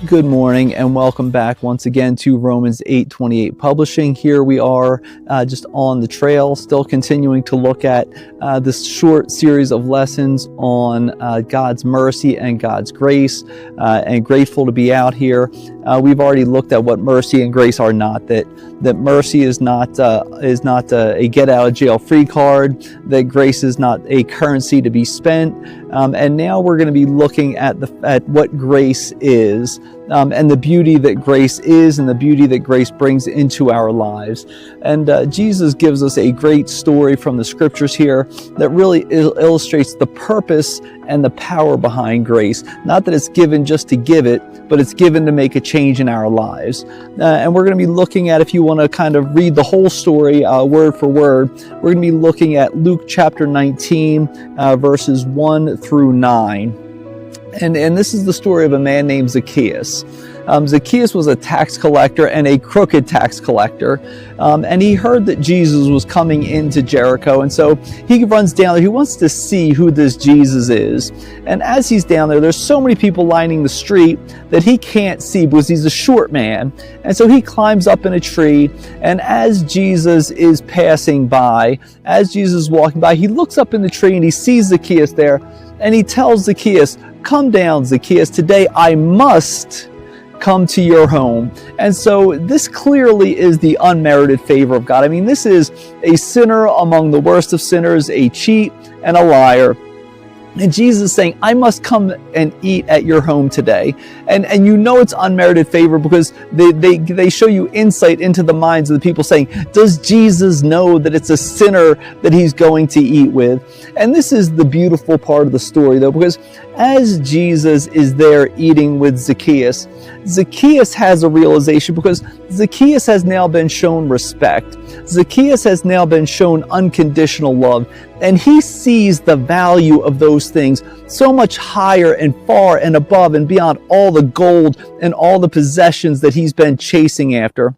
Good morning and welcome back once again to Romans 8:28 Publishing. Here we are just on the trail, still continuing to look at this short series of lessons on God's mercy and God's grace, and grateful to be out here. We've already looked at what mercy and grace are not, that mercy is not a get out of jail free card, that grace is not a currency to be spent, and now we're going to be looking at what grace is. And the beauty that grace is and the beauty that grace brings into our lives. And Jesus gives us a great story from the scriptures here that really illustrates the purpose and the power behind grace. Not that it's given just to give it, but it's given to make a change in our lives. And we're going to be looking at, if you want to kind of read the whole story word for word, we're going to be looking at Luke chapter 19, verses 1 through 9. And this is the story of a man named Zacchaeus. Zacchaeus was a tax collector and a crooked tax collector. And he heard that Jesus was coming into Jericho. And so he runs down there. He wants to see who this Jesus is. And as he's down there, there's so many people lining the street that he can't see because he's a short man. And so he climbs up in a tree. And as Jesus is passing by, as Jesus is walking by, he looks up in the tree and he sees Zacchaeus there. And he tells Zacchaeus, "Come down, Zacchaeus. Today I must come to your home." And so this clearly is the unmerited favor of God. I mean, this is a sinner among the worst of sinners, a cheat and a liar. And Jesus is saying, I must come and eat at your home today. And you know it's unmerited favor because they show you insight into the minds of the people saying, does Jesus know that it's a sinner that he's going to eat with? And this is the beautiful part of the story, though, because as Jesus is there eating with Zacchaeus, Zacchaeus has a realization because Zacchaeus has now been shown respect. Zacchaeus has now been shown unconditional love. And he sees the value of those things so much higher and far and above and beyond all the gold and all the possessions that he's been chasing after.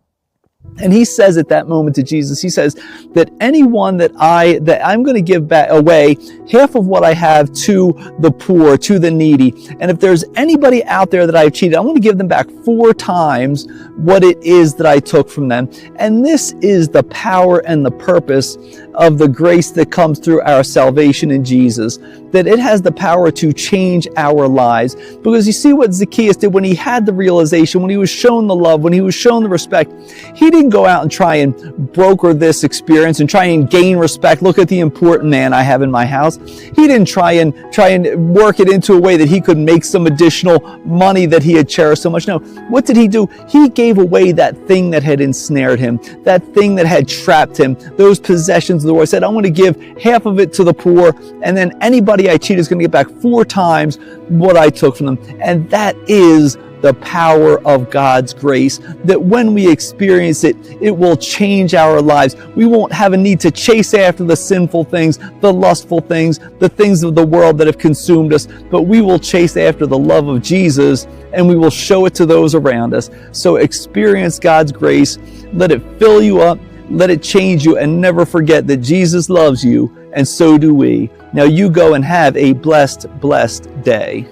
And he says at that moment to Jesus, he says that anyone that I'm going to give back away half of what I have to the poor, to the needy. And if there's anybody out there that I've cheated, I'm going to give them back 4 times what it is that I took from them. And this is the power and the purpose of the grace that comes through our salvation in Jesus, that it has the power to change our lives. Because you see what Zacchaeus did when he had the realization, when he was shown the love, when he was shown the respect, he didn't go out and try and broker this experience and try and gain respect. Look at the important man I have in my house. He didn't try and work it into a way that he could make some additional money that he had cherished so much. No, what did he do? He gave away that thing that had ensnared him, that thing that had trapped him, those possessions of the world. He said, I'm going to give half of it to the poor, and then anybody I cheat is going to get back 4 times what I took from them. And that is the power of God's grace, that when we experience it, it will change our lives. We won't have a need to chase after the sinful things, the lustful things, the things of the world that have consumed us, but we will chase after the love of Jesus and we will show it to those around us. So experience God's grace, let it fill you up, let it change you, and never forget that Jesus loves you, and so do we. Now you go and have a blessed day.